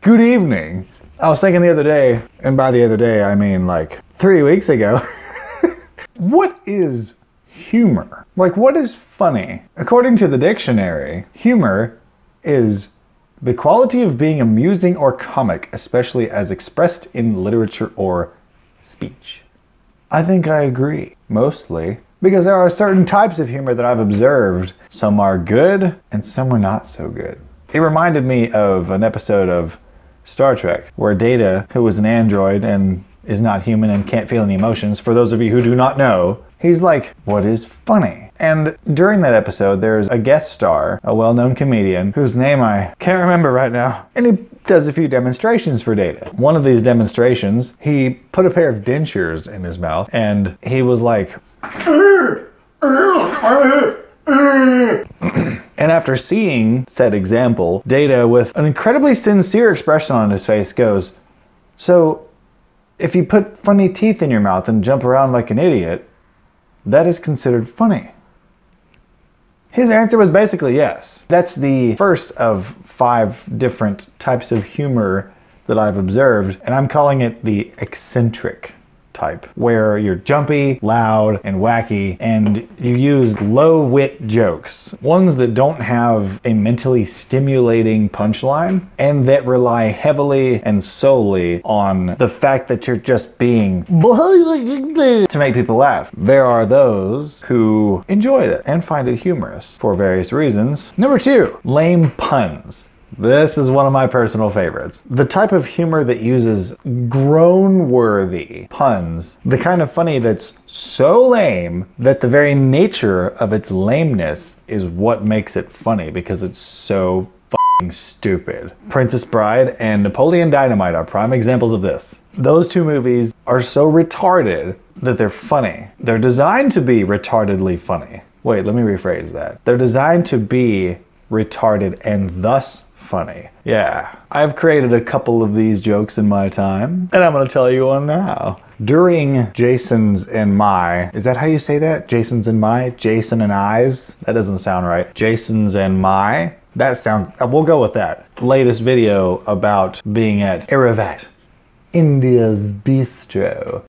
Good evening. I was thinking the other day, and by the other day I mean like 3 weeks ago, what is humor? Like, what is funny? According to the dictionary, humor is the quality of being amusing or comic, especially as expressed in literature or speech. I think I agree, mostly, because there are certain types of humor that I've observed. Some are good, and some are not so good. It reminded me of an episode of Star Trek, where Data, who was an android and is not human and can't feel any emotions, for those of you who do not know, he's like, what is funny? And during that episode, there's a guest star, a well-known comedian, whose name I can't remember right now, and he does a few demonstrations for Data. One of these demonstrations, he put a pair of dentures in his mouth, and he was like, and after seeing said example, Data, with an incredibly sincere expression on his face, goes, so if you put funny teeth in your mouth and jump around like an idiot, that is considered funny. His answer was basically yes. That's the first of 5 different types of humor that I've observed, and I'm calling it the eccentric type, where you're jumpy, loud, and wacky, and you use low-wit jokes. Ones that don't have a mentally stimulating punchline, and that rely heavily and solely on the fact that you're just being to make people laugh. There are those who enjoy it and find it humorous for various reasons. Number 2, lame puns. This is one of my personal favorites. The type of humor that uses groan-worthy puns. The kind of funny that's so lame that the very nature of its lameness is what makes it funny, because it's so f***ing stupid. Princess Bride and Napoleon Dynamite are prime examples of this. Those 2 movies are so retarded that they're funny. They're designed to be retardedly funny. Wait, let me rephrase that. They're designed to be retarded and thus funny. Yeah, I've created a couple of these jokes in my time, and I'm gonna tell you one now. During Jason's and my, is that how you say that? Jason's and my? Jason and I's? That doesn't sound right. Jason's and my? That sounds, we'll go with that. Latest video about being at Iravat, India's bistro.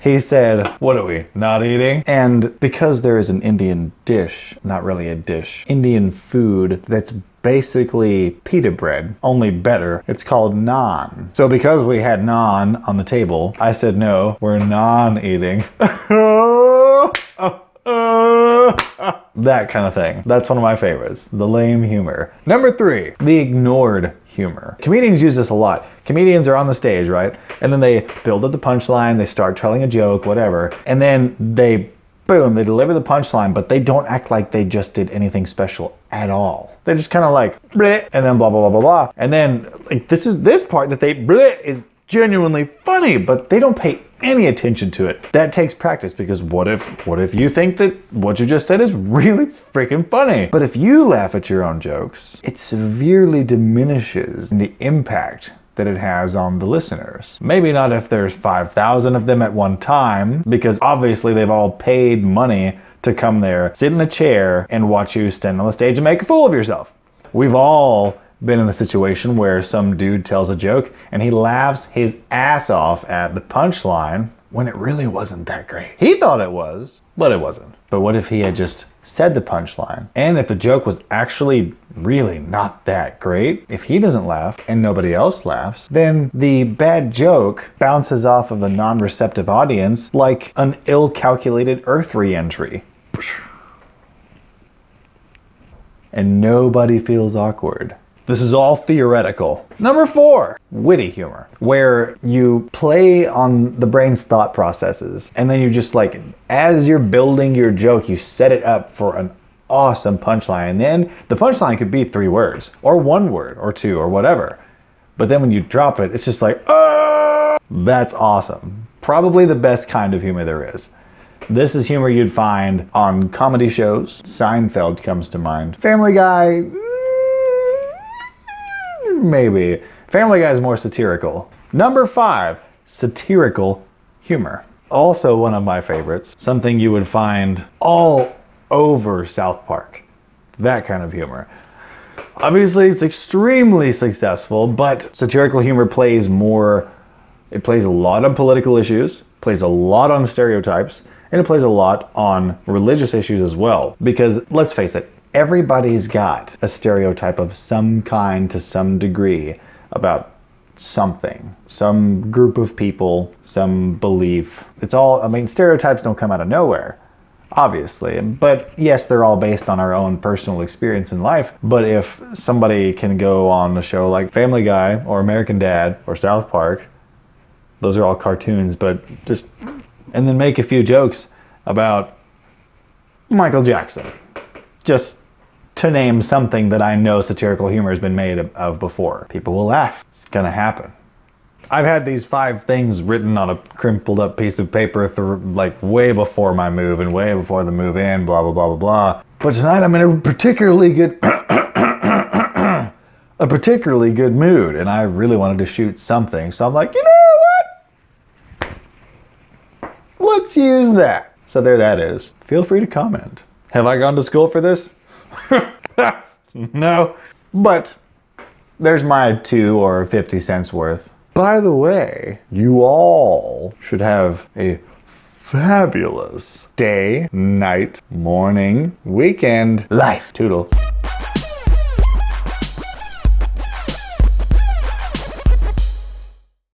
He said, what are we, not eating? And because there is an Indian dish, not really a dish, Indian food that's basically pita bread, only better, it's called naan. So because we had naan on the table, I said, no, we're non-eating. That kind of thing. That's one of my favorites, the lame humor. Number 3, the ignored humor. Comedians use this a lot. Comedians are on the stage, right? And then they build up the punchline, they start telling a joke, whatever, and then they, boom, they deliver the punchline, but they don't act like they just did anything special at all. They just kind of like, bleh, and then blah, blah, blah, blah, blah. And then, like, this part that they, bleh, is genuinely funny, but they don't pay any attention to it. That takes practice, because what if you think that what you just said is really freaking funny? But if you laugh at your own jokes, it severely diminishes the impact that it has on the listeners. Maybe not if there's 5,000 of them at one time, because obviously they've all paid money to come there, sit in a chair, and watch you stand on the stage and make a fool of yourself. We've all been in a situation where some dude tells a joke and he laughs his ass off at the punchline when it really wasn't that great. He thought it was, but it wasn't. But what if he had just said the punchline, and if the joke was actually really not that great? If he doesn't laugh and nobody else laughs, then the bad joke bounces off of the non-receptive audience like an ill-calculated Earth re-entry. And nobody feels awkward. This is all theoretical. Number 4, witty humor, where you play on the brain's thought processes, and then you just, like, as you're building your joke, you set it up for an awesome punchline. And then the punchline could be 3 words, or 1 word, or 2, or whatever. But then when you drop it, it's just like, oh! That's awesome. Probably the best kind of humor there is. This is humor you'd find on comedy shows. Seinfeld comes to mind. Family Guy, maybe. Family Guy is more satirical. Number 5, satirical humor. Also one of my favorites. Something you would find all over South Park. That kind of humor. Obviously, it's extremely successful, but satirical humor plays more, it plays a lot on political issues, plays a lot on stereotypes, and it plays a lot on religious issues as well. Because, let's face it, everybody's got a stereotype of some kind to some degree about something. Some group of people, some belief. It's all, I mean, stereotypes don't come out of nowhere, obviously. But yes, they're all based on our own personal experience in life. But if somebody can go on a show like Family Guy or American Dad or South Park, those are all cartoons, but just, and then make a few jokes about Michael Jackson. Just to name something that I know satirical humor has been made of before. People will laugh. It's gonna happen. I've had these 5 things written on a crumpled up piece of paper like way before my move and way before the move in, blah, blah, blah, blah, blah. But tonight I'm in a particularly good, a particularly good mood, and I really wanted to shoot something. So I'm like, you know what? Let's use that. So there that is. Feel free to comment. Have I gone to school for this? No. But there's my 2 or 50 cents worth. By the way, you all should have a fabulous day, night, morning, weekend, life. Toodles.